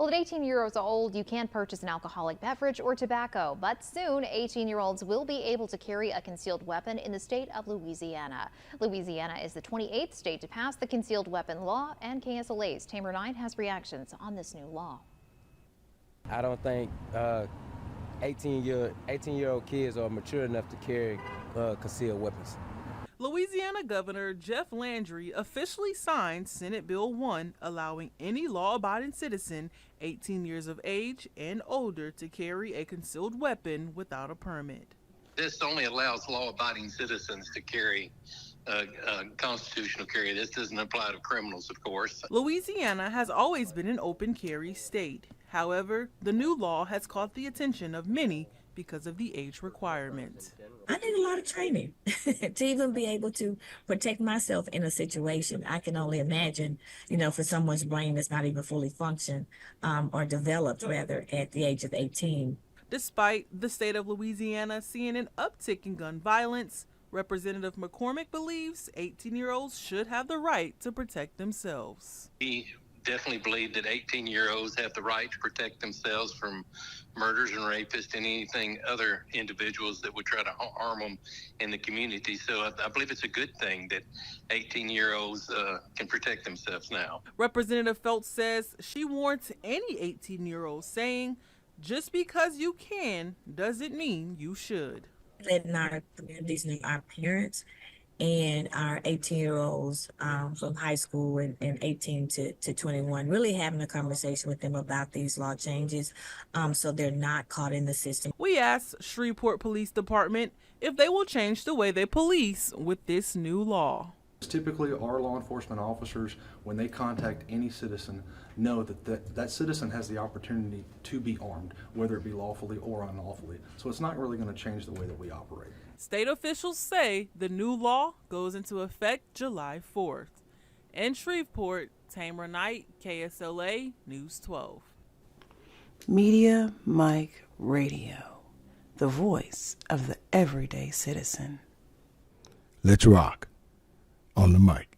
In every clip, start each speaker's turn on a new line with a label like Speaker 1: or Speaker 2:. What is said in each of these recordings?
Speaker 1: Well, at 18 years old, you can't purchase an alcoholic beverage or tobacco, but soon 18-year-olds will be able to carry a concealed weapon in the state of Louisiana. Louisiana is the 28th state to pass the concealed weapon law, and KSLA's Tamer Knight has reactions on this new law.
Speaker 2: I don't think 18-year-old kids are mature enough to carry concealed weapons.
Speaker 3: Louisiana Governor Jeff Landry officially signed Senate Bill 1, allowing any law-abiding citizen 18 years of age and older to carry a concealed weapon without a permit.
Speaker 4: This only allows law-abiding citizens to carry constitutional carry. This doesn't apply to criminals, of course.
Speaker 3: Louisiana has always been an open carry state. However, the new law has caught the attention of many because of the age requirement.
Speaker 5: I need a lot of training to even be able to protect myself in a situation. I can only imagine, for someone's brain that's not even fully functioned or developed, rather, at the age of 18.
Speaker 3: Despite the state of Louisiana seeing an uptick in gun violence, Representative McCormick believes 18-year-olds should have the right to protect themselves.
Speaker 4: He definitely believe that 18-year-olds have the right to protect themselves from murders and rapists and anything other individuals that would try to harm them in the community. So I believe it's a good thing that 18-year-olds can protect themselves now.
Speaker 3: Representative Feltz says she warns any 18-year-old, saying, just because you can doesn't mean you should.
Speaker 5: Letting our communities know, our parents and our 18-year-olds from high school and 18 to 21, really having a conversation with them about these law changes so they're not caught in the system.
Speaker 3: We asked Shreveport Police Department if they will change the way they police with this new law.
Speaker 6: Typically, our law enforcement officers, when they contact any citizen, know that citizen has the opportunity to be armed, whether it be lawfully or unlawfully. So it's not really going to change the way that we operate.
Speaker 3: State officials say the new law goes into effect July 4th. In Shreveport, Tamer Knight, KSLA News 12.
Speaker 7: Media Mike Radio, the voice of the everyday citizen.
Speaker 8: Let's rock on the mic.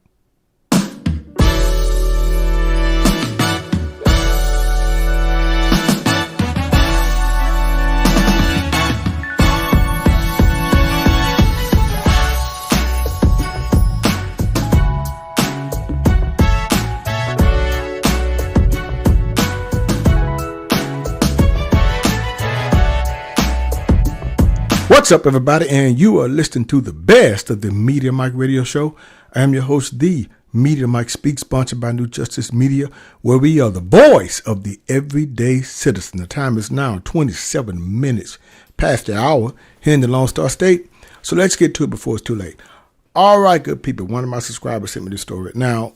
Speaker 8: What's up, everybody? And you are listening to the best of the Media Mike Radio Show. I am your host, the Media Mike Speaks, sponsored by New Justice Media, where we are the voice of the everyday citizen. The time is now 27 minutes past the hour here in the Lone Star State. So let's get to it before it's too late. All right, good people. One of my subscribers sent me this story. Now,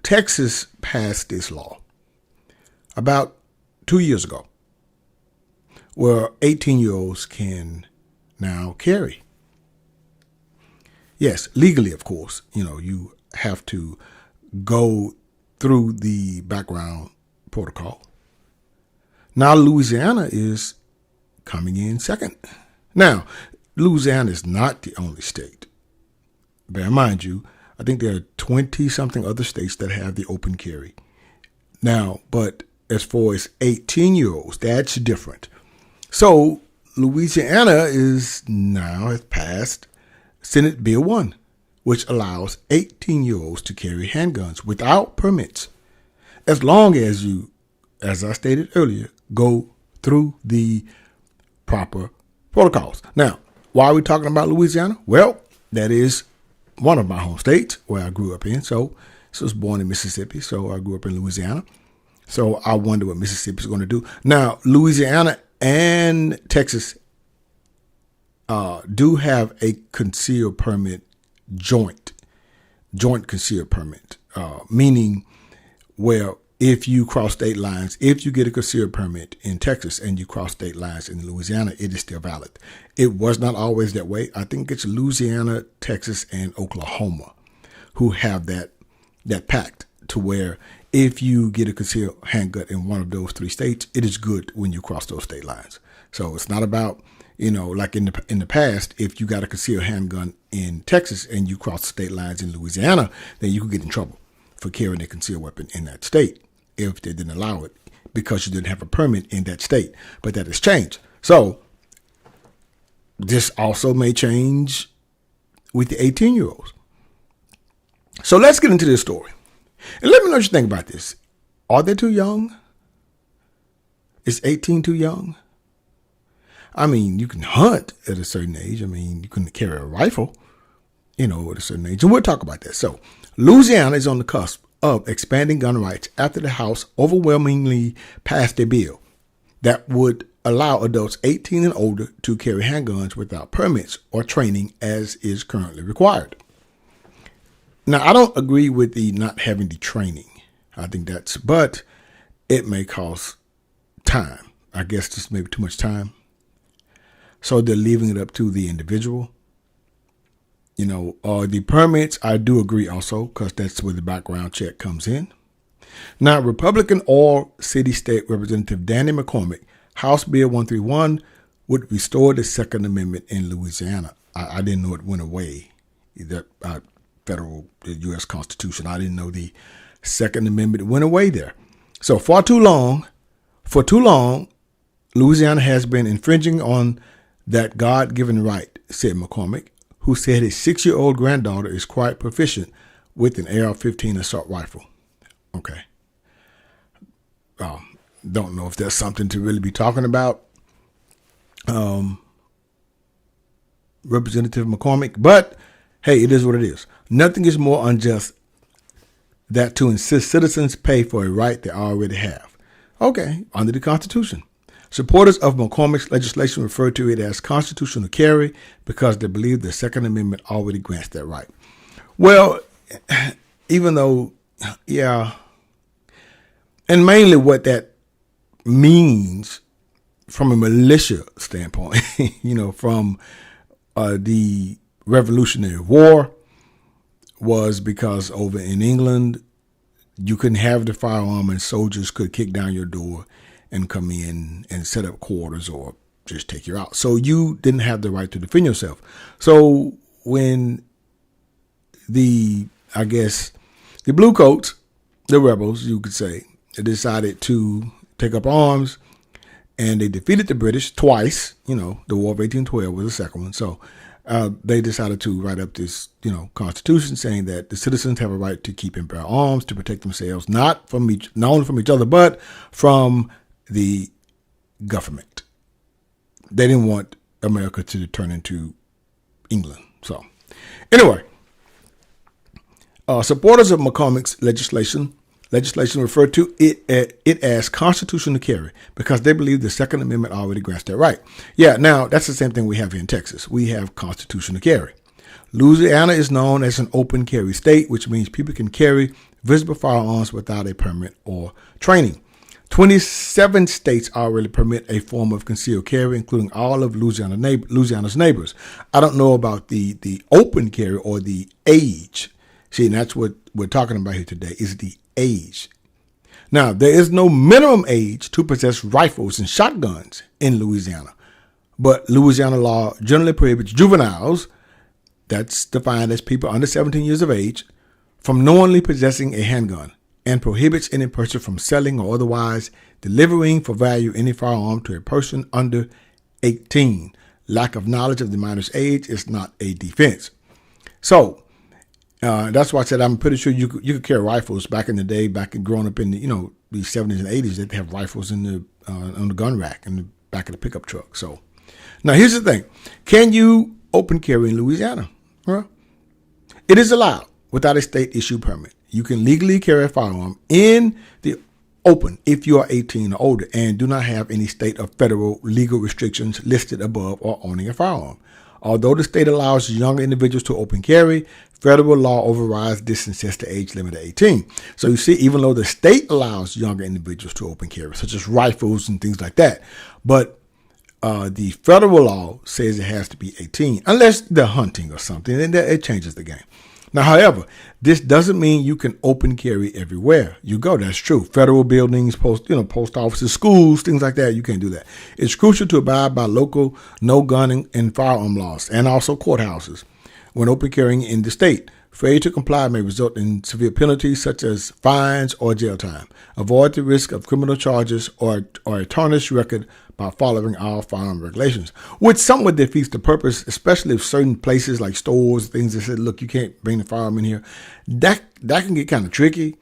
Speaker 8: Texas passed this law about 2 years ago, where 18-year-olds can now carry. Yes, legally, of course. You have to go through the background protocol. Now, Louisiana is coming in second. Now, Louisiana is not the only state. Bear in mind you, I think there are 20-something other states that have the open carry. Now, but as far as 18-year-olds, that's different. So, Louisiana has passed Senate Bill 1, which allows 18-year-olds to carry handguns without permits, as long as you, as I stated earlier, go through the proper protocols. Now, why are we talking about Louisiana? Well, that is one of my home states where I grew up in. So I was born in Mississippi, so I grew up in Louisiana. So I wonder what Mississippi is going to do. Now, Louisiana and Texas do have a concealed permit, joint concealed permit, meaning where if you cross state lines, if you get a concealed permit in Texas and you cross state lines in Louisiana, it is still valid. It was not always that way. I think it's Louisiana, Texas, and Oklahoma who have that pact to where if you get a concealed handgun in one of those three states, it is good when you cross those state lines. So it's not about, like in the past, if you got a concealed handgun in Texas and you cross the state lines in Louisiana, then you could get in trouble for carrying a concealed weapon in that state if they didn't allow it because you didn't have a permit in that state. But that has changed. So this also may change with the 18-year-olds. So let's get into this story. And let me know what you think about this. Are they too young? Is 18 too young? I mean, you can hunt at a certain age. I mean, you can carry a rifle, at a certain age. And we'll talk about that. So Louisiana is on the cusp of expanding gun rights after the House overwhelmingly passed a bill that would allow adults 18 and older to carry handguns without permits or training as is currently required. Now, I don't agree with the not having the training. I think but it may cost time. I guess just maybe too much time. So they're leaving it up to the individual. The permits, I do agree also, because that's where the background check comes in. Now, Republican or City State Representative Danny McCormick, House Bill 131, would restore the Second Amendment in Louisiana. I didn't know it went away. The U.S. Constitution. I didn't know the Second Amendment went away there. So for too long, Louisiana has been infringing on that God-given right, said McCormick, who said his 6-year-old granddaughter is quite proficient with an AR-15 assault rifle. Okay. Don't know if that's something to really be talking about, Representative McCormick, but hey, it is what it is. Nothing is more unjust than to insist citizens pay for a right they already have. Okay, under the Constitution. Supporters of McCormick's legislation refer to it as constitutional carry because they believe the Second Amendment already grants that right. Well, even though, yeah, and mainly what that means from a militia standpoint, from the Revolutionary War, was because over in England, you couldn't have the firearm and soldiers could kick down your door and come in and set up quarters or just take you out. So you didn't have the right to defend yourself. So when the blue coats, the rebels, you could say, they decided to take up arms and they defeated the British twice. The War of 1812 was the second one. So they decided to write up this, constitution saying that the citizens have a right to keep and bear arms to protect themselves, not only from each other, but from the government. They didn't want America to turn into England. So anyway, supporters of McCormick's legislation refer to it as constitutional carry because they believe the Second Amendment already grants that right. Yeah, now that's the same thing we have here in Texas. We have constitutional carry. Louisiana is known as an open carry state, which means people can carry visible firearms without a permit or training. 27 states already permit a form of concealed carry, including all of Louisiana's neighbors. I don't know about the open carry or the age. See, and that's what we're talking about here today, is the age. Now, there is no minimum age to possess rifles and shotguns in Louisiana, but Louisiana law generally prohibits juveniles, that's defined as people under 17 years of age, from knowingly possessing a handgun and prohibits any person from selling or otherwise delivering for value any firearm to a person under 18. Lack of knowledge of the minor's age is not a defense. So, that's why I said I'm pretty sure you could carry rifles back in the day, growing up in the the 70s and 80s. They'd have rifles in the on the gun rack in the back of the pickup truck. So now here's the thing: can you open carry in Louisiana? Well, it is allowed without a state issue permit. You can legally carry a firearm in the open if you are 18 or older and do not have any state or federal legal restrictions listed above or owning a firearm. Although the state allows younger individuals to open carry, federal law overrides this and sets the age limit at 18. So you see, even though the state allows younger individuals to open carry, such as rifles and things like that, but the federal law says it has to be 18, unless they're hunting or something, and it changes the game. Now, however, this doesn't mean you can open carry everywhere you go. That's true. Federal buildings, post offices, schools, things like that, you can't do that. It's crucial to abide by local no gun and firearm laws and also courthouses when open carrying in the state. Failure to comply may result in severe penalties such as fines or jail time. Avoid the risk of criminal charges or a tarnished record by following all firearm regulations, which somewhat defeats the purpose, especially if certain places like stores, things that said, look, you can't bring the firearm in here. That can get kind of tricky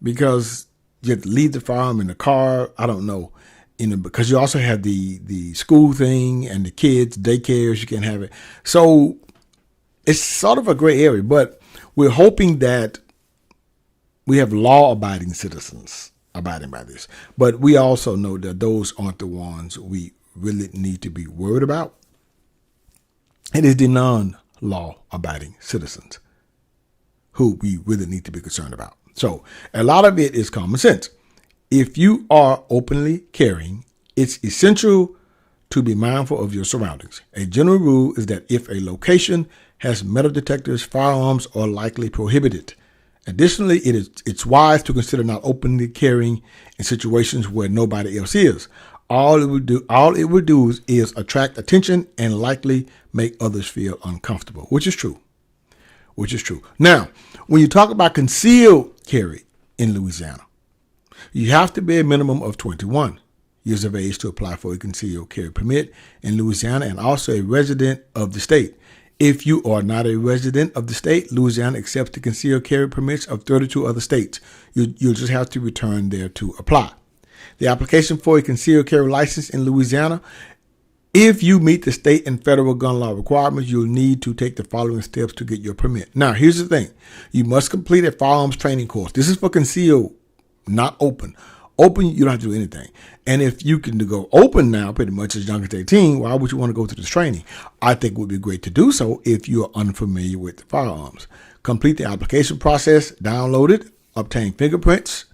Speaker 8: because you have to leave the firearm in the car. I don't know. Because you also have the school thing and the kids, daycares, you can't have it. So it's sort of a gray area, but we're hoping that we have law-abiding citizens abiding by this. But we also know that those aren't the ones we really need to be worried about. It is the non-law-abiding citizens who we really need to be concerned about. So a lot of it is common sense. If you are openly carrying, it's essential to be mindful of your surroundings. A general rule is that if a location has metal detectors, firearms are likely prohibited. Additionally, it's wise to consider not openly carrying in situations where nobody else is. All it would do is attract attention and likely make others feel uncomfortable, which is true. Now, when you talk about concealed carry in Louisiana, you have to be a minimum of 21 years of age to apply for a concealed carry permit in Louisiana and also a resident of the state. If you are not a resident of the state, Louisiana accepts the concealed carry permits of 32 other states. You'll just have to return there to apply. The application for a concealed carry license in Louisiana, if you meet the state and federal gun law requirements, you'll need to take the following steps to get your permit. Now, here's the thing. You must complete a firearms training course. This is for concealed, not open. Open, you don't have to do anything. And if you can go open now, pretty much as young as 18, why would you want to go through this training? I think it would be great to do so if you are unfamiliar with firearms. Complete the application process, download it, obtain fingerprints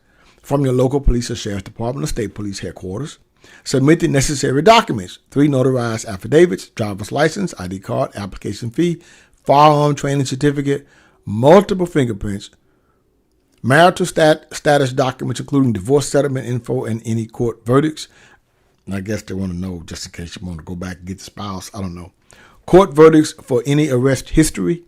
Speaker 8: from your local police or sheriff's department or state police headquarters. Submit the necessary documents, 3 notarized affidavits, driver's license, ID card, application fee, firearm training certificate, multiple fingerprints, marital status documents, including divorce settlement info and any court verdicts. And I guess they want to know just in case you want to go back and get the spouse. I don't know. Court verdicts for any arrest history.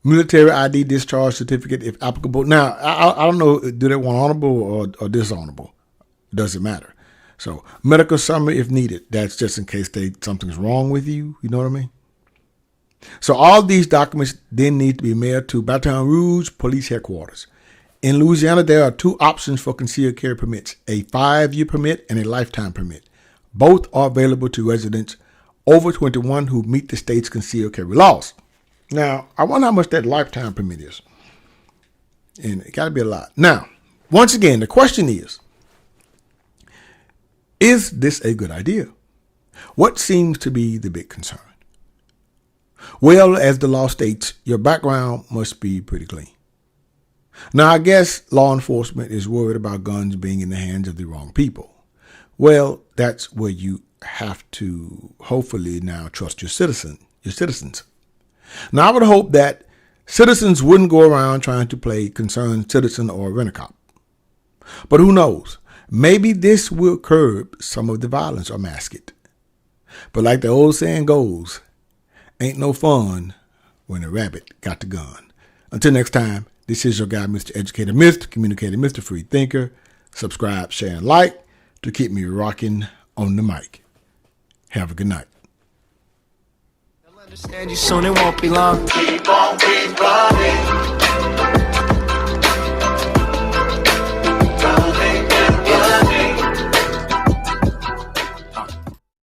Speaker 8: Military ID discharge certificate if applicable. Now, I don't know, do they want honorable or dishonorable? Doesn't matter. So medical summary if needed. That's just in case something's wrong with you. You know what I mean? So all these documents then need to be mailed to Baton Rouge Police Headquarters. In Louisiana, there are 2 options for concealed carry permits, a 5-year permit and a lifetime permit. Both are available to residents over 21 who meet the state's concealed carry laws. Now, I wonder how much that lifetime permit is. And it got to be a lot. Now, once again, the question is this a good idea? What seems to be the big concern? Well, as the law states, your background must be pretty clean. Now, I guess law enforcement is worried about guns being in the hands of the wrong people. Well, that's where you have to hopefully now trust your citizens. Now, I would hope that citizens wouldn't go around trying to play concerned citizen or rent-a-cop. But who knows? Maybe this will curb some of the violence or mask it. But like the old saying goes, ain't no fun when a rabbit got the gun. Until next time, this is your guy, Mr. Educator, Mr. Communicator, Mr. Free Thinker. Subscribe, share, and like to keep me rocking on the mic. Have a good night.
Speaker 9: I'll understand you soon, it won't be long. Keep on, keep running.